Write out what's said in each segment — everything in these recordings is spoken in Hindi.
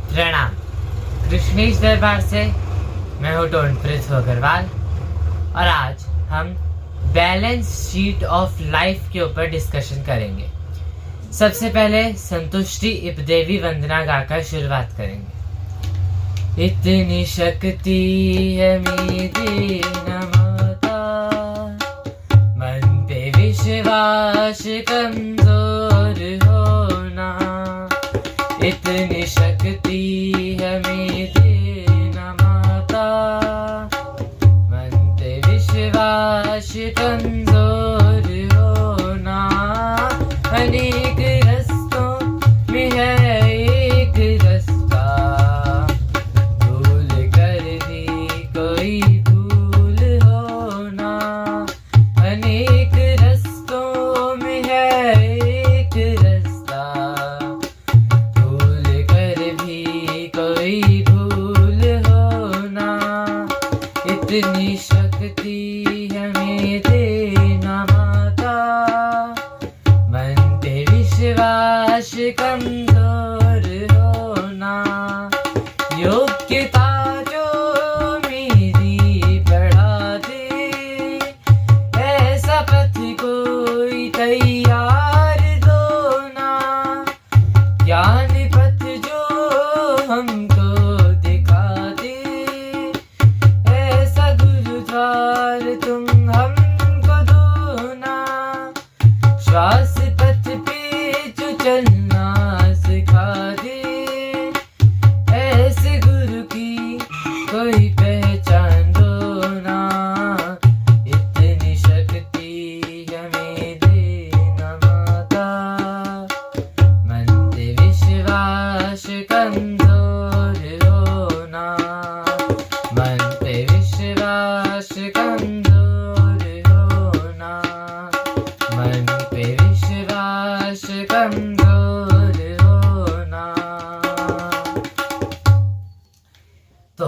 प्रणाम। कृष्णेश दरबार से मैं हूँ टोनप्रित अग्रवाल और आज हम बैलेंस शीट ऑफ लाइफ के ऊपर डिस्कशन करेंगे। सबसे पहले संतुष्टि उपदेवी वंदना गाकर शुरुआत करेंगे। इतनी शक्ति है मेरी न माता, मन पे विश्वास कमजोर होना। इतनी शक्ति है मेरी न माता, मन पे विश्वास कमजोर होना। अनेक रस्तों में है एक रास्ता, भूल कर भी कोई भूल होना। अनेक रस्तों में है एक रास्ता, भूल कर भी कोई भूल होना। इतनी शक्ति है मेरे न माता, मन पे विश्वास कमजोर होना। योग्यता जो मेरी बढ़ा दे, ऐसा पथ कोई तैयार दो ना। ज्ञान पथ जो हमको दिखा दे, ऐसा गुरुद्वार तुम हमको दो ना। श्वास पथ पे जो चलना सिखा दे, ऐसे गुरु की कोई पहचान दो ना। इतनी शक्ति है मेरे न माता, मन पे विश्वास कमजोर होना। मन पे विश्वास कमजोर होना, मन पे विश्वास कमजोर होना। तो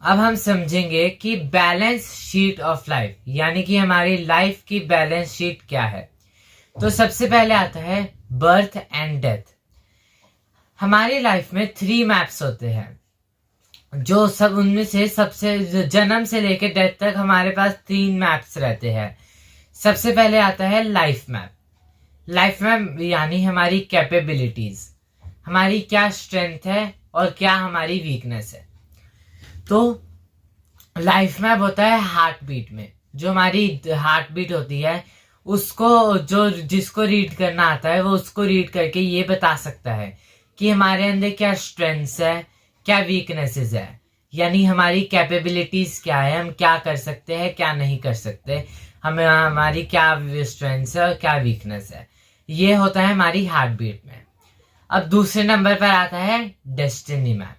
अब हम समझेंगे कि बैलेंस शीट ऑफ लाइफ यानी कि हमारी लाइफ की बैलेंस शीट क्या है। तो सबसे पहले आता है बर्थ एंड डेथ। हमारी लाइफ में 3 मैप्स होते हैं, जो सब उनमें से सबसे जन्म से लेकर डेथ तक हमारे पास 3 मैप्स रहते हैं। सबसे पहले आता है लाइफ मैप। लाइफ मैप यानी हमारी कैपेबिलिटीज, हमारी क्या स्ट्रेंथ है और क्या हमारी वीकनेस है। तो लाइफ मैप होता है हार्ट बीट में, जो हमारी हार्ट बीट होती है उसको जो जिसको रीड करना आता है वो उसको रीड करके ये बता सकता है कि हमारे अंदर क्या स्ट्रेंथ्स है, क्या वीकनेसेस है, यानी हमारी कैपेबिलिटीज क्या है, हम क्या कर सकते हैं क्या नहीं कर सकते, हमें हमारी क्या स्ट्रेंथ्स है और क्या वीकनेस है। ये होता है हमारी हार्ट बीट में। अब दूसरे नंबर पर आता है डेस्टिनी मैप,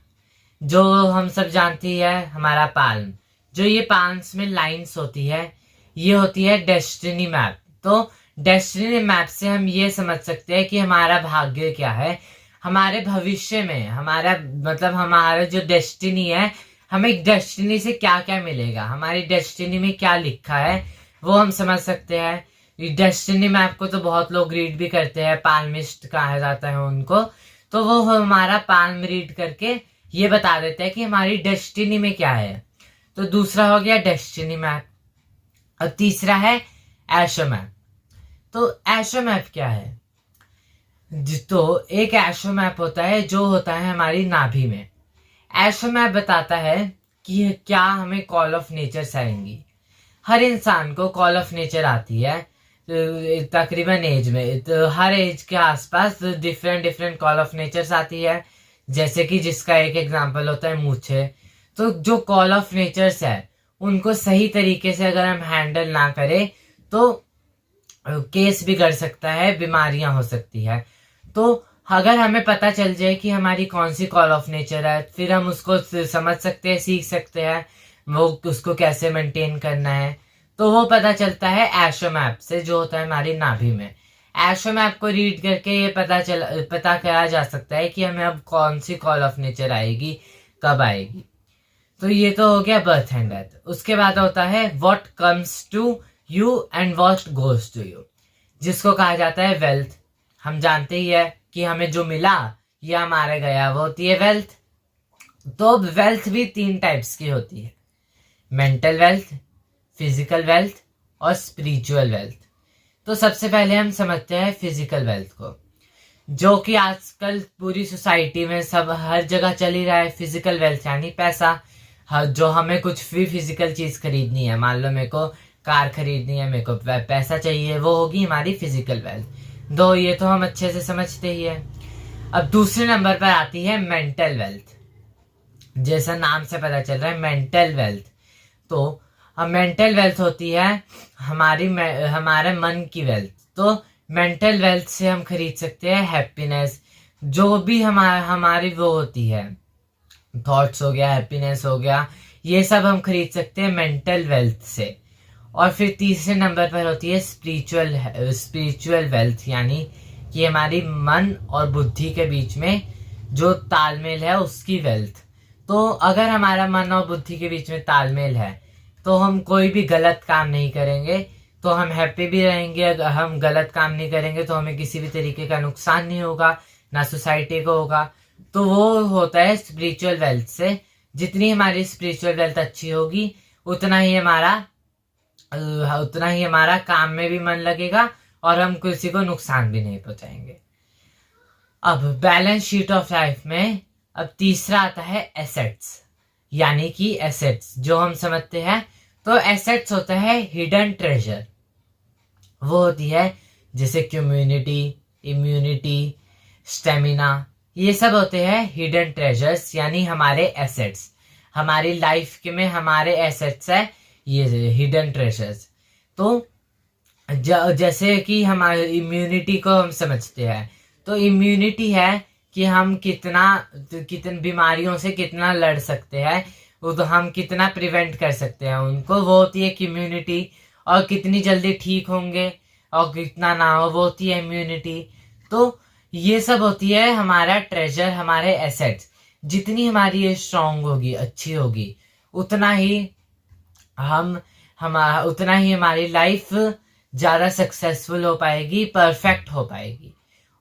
जो हम सब जानती है हमारा पाल्म, जो ये पाल्म्स में लाइंस होती है, ये होती है डेस्टिनी मैप। तो डेस्टिनी मैप से हम ये समझ सकते हैं कि हमारा भाग्य क्या है, हमारे भविष्य में हमारा मतलब हमारा जो डेस्टिनी है, हमें डेस्टिनी से क्या क्या मिलेगा, हमारी डेस्टिनी में क्या लिखा है वो हम समझ सकते हैं। डेस्टिनी मैप को तो बहुत लोग रीड भी करते हैं, पाल्मिस्ट कहा जाता है उनको। तो वो हमारा पाल्म रीड करके ये बता देते हैं कि हमारी डेस्टिनी में क्या है। तो दूसरा हो गया डेस्टिनी मैप और तीसरा है एशो मैप। तो एशो मैप क्या है? तो एक एशो मैप होता है जो होता है हमारी नाभि में। एशो मैप बताता है कि क्या हमें कॉल ऑफ नेचर आएंगी। हर इंसान को कॉल ऑफ नेचर आती है तकरीबन एज में, तो हर एज के आसपास डिफरेंट कॉल ऑफ नेचर्स आती है। जैसे कि जिसका एक एग्जांपल होता है मूछे। तो जो कॉल ऑफ नेचर्स है उनको सही तरीके से अगर हम हैंडल ना करें तो केस भी कर सकता है, बीमारियां हो सकती है। तो अगर हमें पता चल जाए कि हमारी कौन सी कॉल ऑफ नेचर है, फिर हम उसको समझ सकते हैं, सीख सकते हैं वो उसको कैसे मेंटेन करना है। तो वो पता चलता है एशो मैप से, जो होता है हमारी नाभि में। एशो मैप को रीड करके ये पता किया जा सकता है कि हमें अब कौन सी कॉल ऑफ नेचर आएगी, कब आएगी। तो ये तो हो गया बर्थ एंड डेथ। उसके बाद होता है what comes to you and what goes to you. जिसको कहा जाता है वेल्थ। हम जानते ही है कि हमें जो मिला या हमारे गया वो होती है वेल्थ। तो वेल्थ भी 3 टाइप्स की होती है, मेंटल वेल्थ, फिजिकल वेल्थ और स्पिरिचुअल वेल्थ। तो सबसे पहले हम समझते हैं फिजिकल वेल्थ को, जो कि आजकल पूरी सोसाइटी में सब हर जगह चल ही रहा है। फिजिकल वेल्थ यानी पैसा। जो हमें कुछ भी फिजिकल चीज खरीदनी है, मान लो मेरे को कार खरीदनी है, मेरे को पैसा चाहिए, वो होगी हमारी फिजिकल वेल्थ। दो ये तो हम अच्छे से समझते ही है। अब दूसरे नंबर पर आती है मेंटल वेल्थ। जैसा नाम से पता चल रहा है मेंटल वेल्थ। तो अब मेंटल वेल्थ होती है हमारे मन की वेल्थ। तो मेंटल वेल्थ से हम खरीद सकते हैं हैप्पीनेस, जो भी हमारी वो होती है, थॉट्स हो गया, हैप्पीनेस हो गया, ये सब हम खरीद सकते हैं मेंटल वेल्थ से। और फिर तीसरे नंबर पर होती है स्पिरिचुअल वेल्थ, यानी कि हमारी मन और बुद्धि के बीच में जो तालमेल है उसकी वेल्थ। तो अगर हमारा मन और बुद्धि के बीच में तालमेल है तो हम कोई भी गलत काम नहीं करेंगे, तो हम हैप्पी भी रहेंगे। अगर हम गलत काम नहीं करेंगे तो हमें किसी भी तरीके का नुकसान नहीं होगा, ना सोसाइटी को होगा। तो वो होता है स्पिरिचुअल वेल्थ से। जितनी हमारी स्पिरिचुअल वेल्थ अच्छी होगी उतना ही हमारा काम में भी मन लगेगा और हम किसी को नुकसान भी नहीं पहुंचाएंगे। अब बैलेंस शीट ऑफ लाइफ में अब तीसरा आता है एसेट्स, यानी कि एसेट्स जो हम समझते हैं। तो एसेट्स होता है हिडन ट्रेजर। वो होती है जैसे कम्युनिटी, इम्यूनिटी, स्टेमिना, ये सब होते हैं हिडन ट्रेजर्स, यानी हमारे एसेट्स। हमारी लाइफ के में हमारे एसेट्स है ये हिडन ट्रेजर्स। तो जैसे कि हमारे इम्यूनिटी को हम समझते हैं, तो इम्यूनिटी है कि हम कितन बीमारियों से कितना लड़ सकते हैं, वो तो हम कितना प्रिवेंट कर सकते हैं उनको, वो होती है इम्यूनिटी। और कितनी जल्दी ठीक होंगे और कितना ना हो, वो होती है इम्यूनिटी। तो ये सब होती है हमारा ट्रेजर, हमारे एसेट्स। जितनी हमारी ये स्ट्रांग होगी, अच्छी होगी, उतना ही हमारी लाइफ ज्यादा सक्सेसफुल हो पाएगी, परफेक्ट हो पाएगी।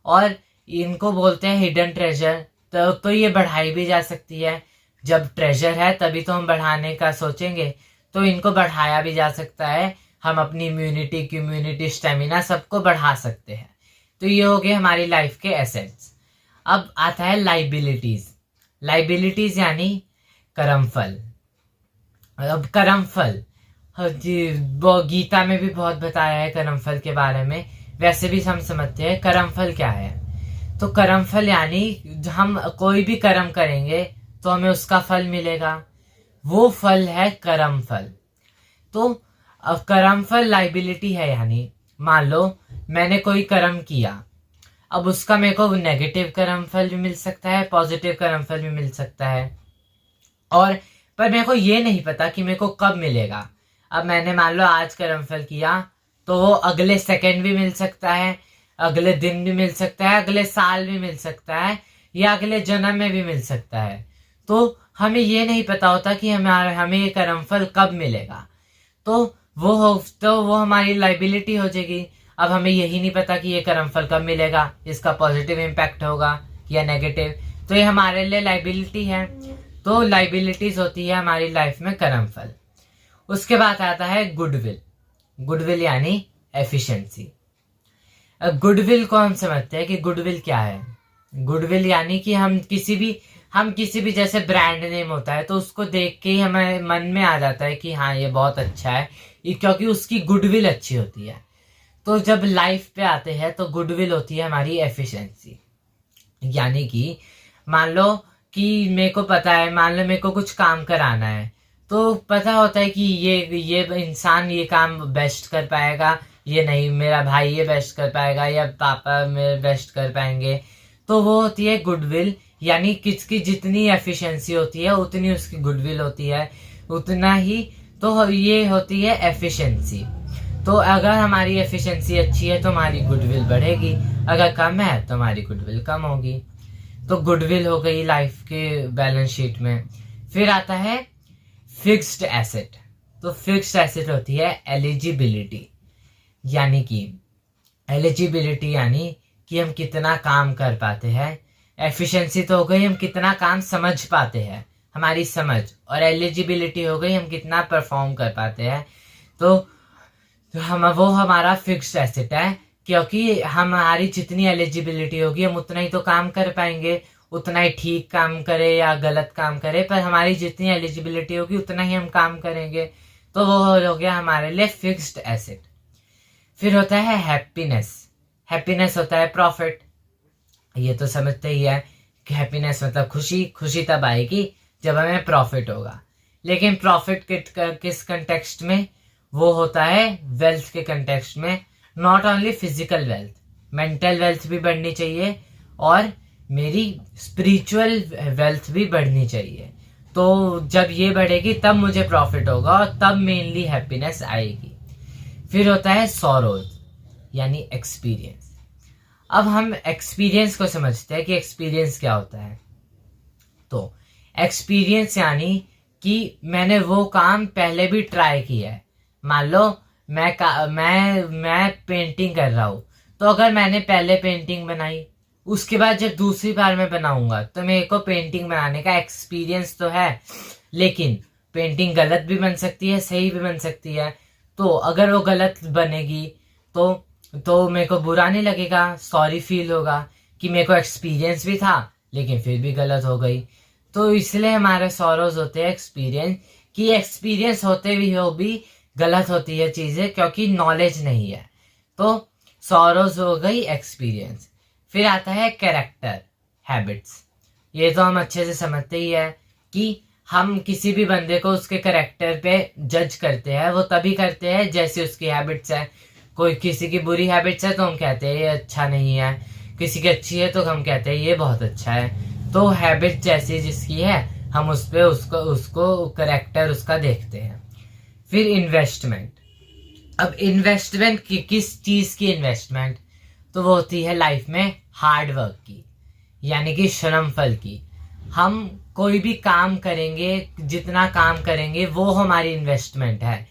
और इनको बोलते हैं हिडन ट्रेजर। तो ये बढ़ाई भी जा सकती है। जब ट्रेजर है तभी तो हम बढ़ाने का सोचेंगे, तो इनको बढ़ाया भी जा सकता है। हम अपनी इम्यूनिटी, कम्युनिटी, स्टेमिना सबको बढ़ा सकते हैं। तो ये हो गए हमारी लाइफ के एसेट्स। अब आता है लाइबिलिटीज। लाइबिलिटीज यानी कर्मफल। अब कर्मफल वो गीता में भी बहुत बताया है कर्मफल के बारे में, वैसे भी हम समझते हैं कर्मफल क्या है। तो कर्मफल यानी हम कोई भी कर्म करेंगे तो हमें उसका फल मिलेगा, वो फल है कर्मफल। तो अब कर्मफल लाइबिलिटी है, यानी मान लो मैंने कोई कर्म किया, अब उसका मेरे को नेगेटिव कर्मफल भी मिल सकता है, पॉजिटिव कर्मफल भी मिल सकता है। और पर मेरे को ये नहीं पता कि मेरे को कब मिलेगा। अब मैंने मान लो आज कर्मफल किया, तो वो अगले सेकंड भी मिल सकता है, अगले दिन भी मिल सकता है, अगले साल भी मिल सकता है, या अगले जन्म में भी मिल सकता है। तो हमें ये नहीं पता होता कि हमें ये कर्मफल कब मिलेगा। तो वो हमारी लाइबिलिटी हो जाएगी। अब हमें यही नहीं पता कि ये कर्मफल कब मिलेगा, इसका पॉजिटिव इम्पैक्ट होगा या नेगेटिव, तो ये हमारे लिए लाइबिलिटी है। तो लाइबिलिटीज होती है हमारी लाइफ में कर्मफल। उसके बाद आता है गुडविल। गुडविल यानी एफिशिएंसी। अब गुडविल को हम समझते हैं कि गुडविल क्या है। गुडविल यानी कि हम किसी भी जैसे ब्रांड नेम होता है तो उसको देख के ही हमें मन में आ जाता है कि हाँ ये बहुत अच्छा है, क्योंकि उसकी गुडविल अच्छी होती है। तो जब लाइफ पे आते हैं तो गुडविल होती है हमारी एफिशिएंसी। यानी कि मान लो कि मेरे को पता है, मान लो मेरे को कुछ काम कराना है, तो पता होता है कि ये इंसान ये काम बेस्ट कर पाएगा, ये नहीं, मेरा भाई ये बेस्ट कर पाएगा या पापा मेरे बेस्ट कर पाएंगे। तो वो होती है गुडविल, यानी किसकी जितनी एफिशिएंसी होती है उतनी उसकी गुडविल होती है, उतना ही। तो ये होती है एफिशिएंसी। तो अगर हमारी एफिशिएंसी अच्छी है तो हमारी गुडविल बढ़ेगी, अगर कम है तो हमारी गुडविल कम होगी। तो गुडविल हो गई लाइफ के बैलेंस शीट में। फिर आता है फिक्स्ड एसेट। तो फिक्स्ड एसेट होती है एलिजिबिलिटी। यानी कि एलिजिबिलिटी यानी कि हम कितना काम कर पाते हैं, एफिशिएंसी तो हो गई हम कितना काम समझ पाते हैं, हमारी समझ, और एलिजिबिलिटी हो गई हम कितना परफॉर्म कर पाते हैं। तो हम वो हमारा फिक्स्ड एसेट है, क्योंकि हमारी जितनी एलिजिबिलिटी होगी हम उतना ही तो काम कर पाएंगे, उतना ही ठीक काम करे या गलत काम करे, पर हमारी जितनी एलिजिबिलिटी होगी उतना ही हम काम करेंगे। तो वो हो गया हमारे लिए फिक्स्ड एसेट। फिर होता है हैप्पीनेस। हैप्पीनेस होता है प्रॉफिट। ये तो समझते ही है कि हैप्पीनेस मतलब खुशी। खुशी तब आएगी जब हमें प्रॉफिट होगा। लेकिन प्रॉफिट किस कंटेक्स्ट में? वो होता है वेल्थ के कंटेक्स्ट में। Not only physical wealth, mental wealth भी बढ़नी चाहिए और मेरी स्पिरिचुअल वेल्थ भी बढ़नी चाहिए। तो जब ये बढ़ेगी तब मुझे प्रॉफिट होगा और तब मेनली हैप्पीनेस आएगी। फिर होता है सॉरोज यानी एक्सपीरियंस। अब हम एक्सपीरियंस को समझते हैं कि एक्सपीरियंस क्या होता है। तो एक्सपीरियंस यानी कि मैंने वो काम पहले भी ट्राई किया है। मान लो मैं पेंटिंग कर रहा हूँ, तो अगर मैंने पहले पेंटिंग बनाई, उसके बाद जब दूसरी बार मैं बनाऊंगा तो मेरे को पेंटिंग बनाने का एक्सपीरियंस तो है। लेकिन पेंटिंग गलत भी बन सकती है, सही भी बन सकती है। तो अगर वो गलत बनेगी तो मेरे को बुरा नहीं लगेगा, सॉरी फील होगा कि मेरे को एक्सपीरियंस भी था लेकिन फिर भी गलत हो गई। तो इसलिए हमारे सॉरोज होते हैं एक्सपीरियंस, कि एक्सपीरियंस होते भी हो भी गलत होती है चीजें, क्योंकि नॉलेज नहीं है। तो सॉरोज हो गई एक्सपीरियंस। फिर आता है कैरेक्टर, हैबिट्स। ये तो हम अच्छे से समझते ही है कि हम किसी भी बंदे को उसके कैरेक्टर पे जज करते हैं। वो तभी करते हैं जैसे उसकी हैबिट्स है। कोई किसी की बुरी हैबिट्स है तो हम कहते हैं ये अच्छा नहीं है, किसी की अच्छी है तो हम कहते हैं ये बहुत अच्छा है। तो हैबिट जैसी जिसकी है हम उस पे उसको कैरेक्टर उसका देखते हैं। फिर इन्वेस्टमेंट। अब इन्वेस्टमेंट किस चीज की इन्वेस्टमेंट? तो वो होती है लाइफ में हार्ड वर्क की, यानी कि श्रम फल की। हम कोई भी काम करेंगे, जितना काम करेंगे वो हमारी इन्वेस्टमेंट है।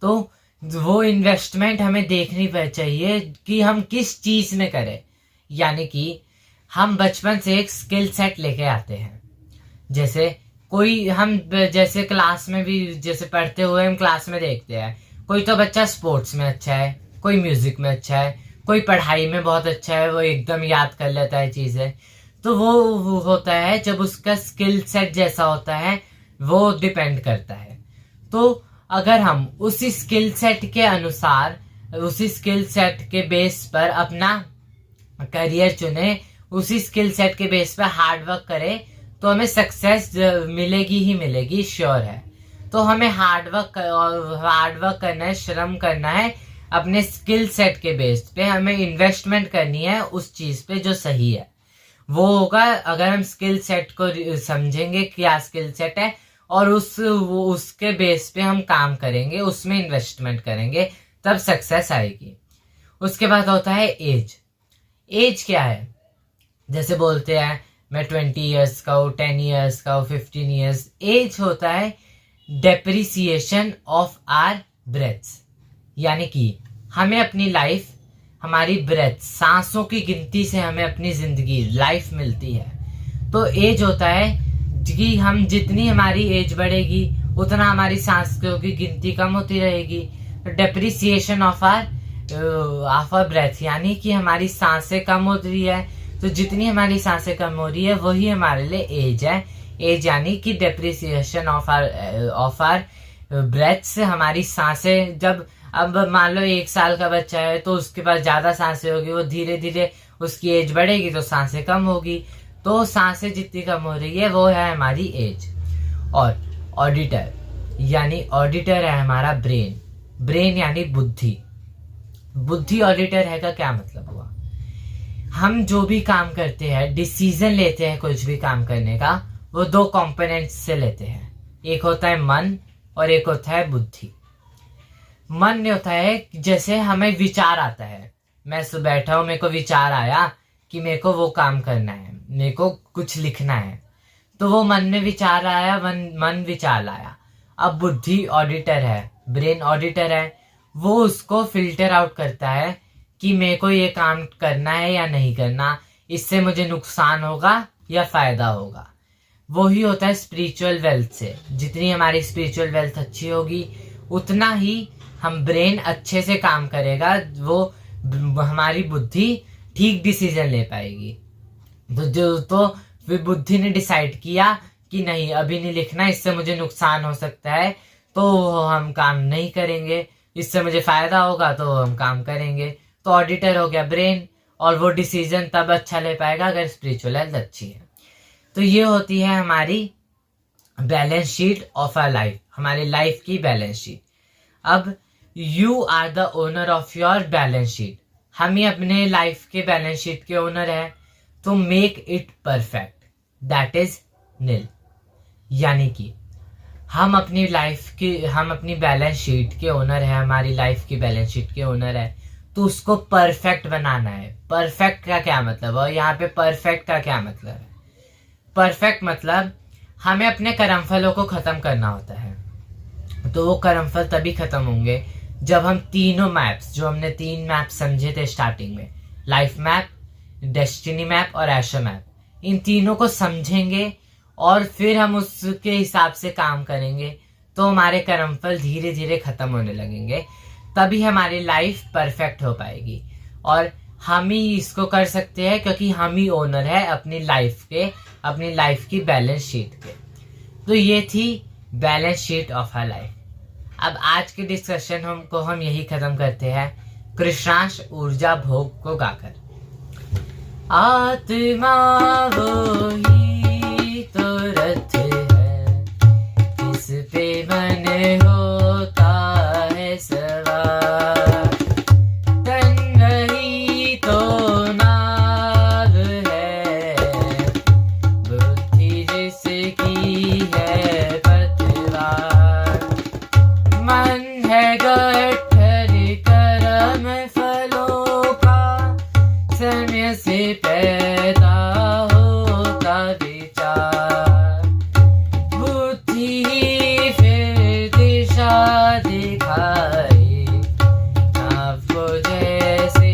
तो वो इन्वेस्टमेंट हमें देखनी चाहिए कि हम किस चीज में करें। यानी कि हम बचपन से एक स्किल सेट लेके आते हैं। जैसे कोई हम जैसे क्लास में भी जैसे पढ़ते हुए हम क्लास में देखते हैं, कोई तो बच्चा स्पोर्ट्स में अच्छा है, कोई म्यूजिक में अच्छा है, कोई पढ़ाई में बहुत अच्छा है, वो एकदम याद कर लेता है चीजें। तो वो होता है जब उसका स्किल सेट जैसा होता है, वो डिपेंड करता है। तो अगर हम उसी स्किल सेट के अनुसार, उसी स्किल सेट के बेस पर अपना करियर चुने, उसी स्किल सेट के बेस पर हार्ड वर्क करें, तो हमें सक्सेस मिलेगी ही मिलेगी, श्योर है। तो हमें हार्ड वर्क करना है, श्रम करना है अपने स्किल सेट के बेस पे। हमें इन्वेस्टमेंट करनी है उस चीज पे जो सही है। वो होगा अगर हम स्किल सेट को समझेंगे क्या स्किल सेट है और उसके बेस पे हम काम करेंगे, उसमें इन्वेस्टमेंट करेंगे, तब सक्सेस आएगी। उसके बाद होता है एज। एज क्या है? जैसे बोलते हैं मैं 20 ईयर्स का हूँ, 10 ईयर्स का हूँ, 15 ईयर्स। एज होता है डेप्रिसिएशन ऑफ आर ब्रेथ्स, यानी कि हमें अपनी लाइफ, हमारी ब्रेथ, सांसों की गिनती से हमें अपनी जिंदगी, लाइफ मिलती है। तो एज होता है कि हम जितनी हमारी एज बढ़ेगी उतना हमारी सांसों की गिनती कम होती रहेगी। तो डेप्रिसिएशन ऑफ आर ब्रेथ, यानी कि हमारी सांसें कम हो रही है। तो जितनी हमारी सांसें कम हो रही है वही हमारे लिए एज है। एज यानी कि डेप्रिसिएशन ऑफ आर ब्रेथ से हमारी सांसें, जब अब मान लो 1 साल का बच्चा है तो उसके पास ज्यादा सांसें होगी, वो धीरे धीरे उसकी एज बढ़ेगी तो सांसें कम होगी। तो सांसें जितनी कम हो रही है वो है हमारी एज। और ऑडिटर, यानी ऑडिटर है हमारा ब्रेन। ब्रेन यानी बुद्धि। बुद्धि ऑडिटर है का क्या मतलब हुआ? हम जो भी काम करते हैं, डिसीजन लेते हैं कुछ भी काम करने का, वो 2 कंपोनेंट्स से लेते हैं। एक होता है मन और एक होता है बुद्धि। मन होता है जैसे हमें विचार आता है, मैं बैठा हूं, मेरे को विचार आया कि मेरे को वो काम करना है, मेरे को कुछ लिखना है, तो वो मन में विचार आया, मन विचार लाया। अब बुद्धि ऑडिटर है, ब्रेन ऑडिटर है, वो उसको फिल्टर आउट करता है कि मेरे को ये काम करना है या नहीं करना, इससे मुझे नुकसान होगा या फायदा होगा। वही होता है स्पिरिचुअल वेल्थ से। जितनी हमारी स्पिरिचुअल वेल्थ अच्छी होगी उतना ही हम ब्रेन अच्छे से काम करेगा, वो हमारी बुद्धि ठीक डिसीजन ले पाएगी। तो फिर बुद्धि ने डिसाइड किया कि नहीं अभी नहीं लिखना, इससे मुझे नुकसान हो सकता है तो हम काम नहीं करेंगे, इससे मुझे फायदा होगा तो हम काम करेंगे। तो ऑडिटर हो गया ब्रेन, और वो डिसीजन तब अच्छा ले पाएगा अगर स्पिरिचुअल हेल्थ अच्छी है। तो ये होती है हमारी balance sheet of our life, हमारी लाइफ की बैलेंस शीट। अब you are the owner of your balance sheet, हम ही अपने लाइफ के बैलेंस शीट के ओनर है। तो make it perfect, that is Neel. यानी कि हम अपनी बैलेंस शीट के ओनर है, हमारी लाइफ की बैलेंस शीट के ओनर है, तो उसको परफेक्ट बनाना है। परफेक्ट का क्या मतलब है, और यहाँ पे परफेक्ट का क्या मतलब है? परफेक्ट मतलब हमें अपने कर्मफलों को खत्म करना होता है। तो वो कर्मफल तभी खत्म होंगे जब हम तीनों मैप्स, जो हमने 3 मैप समझे थे स्टार्टिंग में, लाइफ मैप, डेस्टिनी मैप और एशो मैप, इन तीनों को समझेंगे और फिर हम उसके हिसाब से काम करेंगे, तो हमारे कर्मफल धीरे धीरे खत्म होने लगेंगे। तभी हमारी लाइफ परफेक्ट हो पाएगी। और हम ही इसको कर सकते हैं क्योंकि हम ही ओनर है अपनी लाइफ की बैलेंस शीट के। तो ये थी balance sheet of our life. अब आज के डिस्कशन को हम यही खत्म करते हैं कृष्णांश ऊर्जा भोग को गाकर। आत्मा वो ही तो रथ है, इस पे मन होता है सवार, तन वही तो नाव है, बुद्धि जिसकी है पतवार, मन है गठर कर्म फलों का, समय से पैदा होता विचार, बुद्धि फिर दिशा दिखाए, आपको जैसे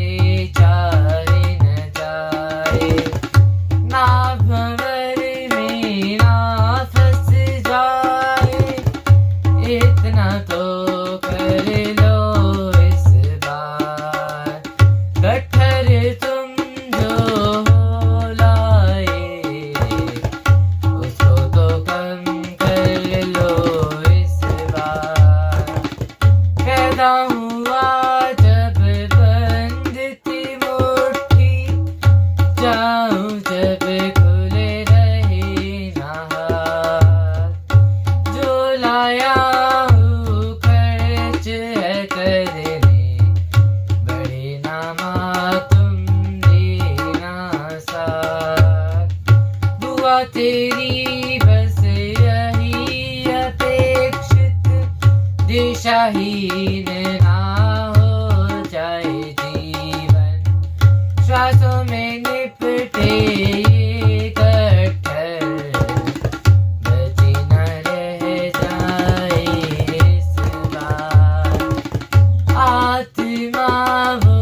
चाहे न जाए, ना भंवर में ना फंस जाए, इतना तो कर लो इस बार, गठर तुम जो हो लाए, उसको तो कम कर लो इस बार, पैदा हुआ जब बंद थी मुट्ठी, जाऊं जब खुले रहे ना हाथ, जो लाया हूँ खर्च है करने, बड़े नामा तुम देना साथ, दुआ तेरी बस यही अपेक्षित, दिशाहीन ना हो जाए जीवन, श्वासों में निपटे ये गठर, बची न रह जाए इस बार, आत्मा वो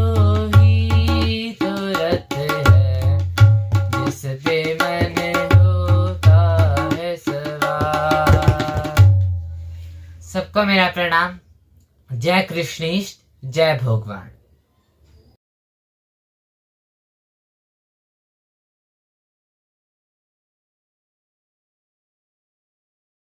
ही तो रथ है, जिस पे मन होता है सवार। सबको मेरा प्रणाम। जय कृष्णीष्ट, जय भगवान।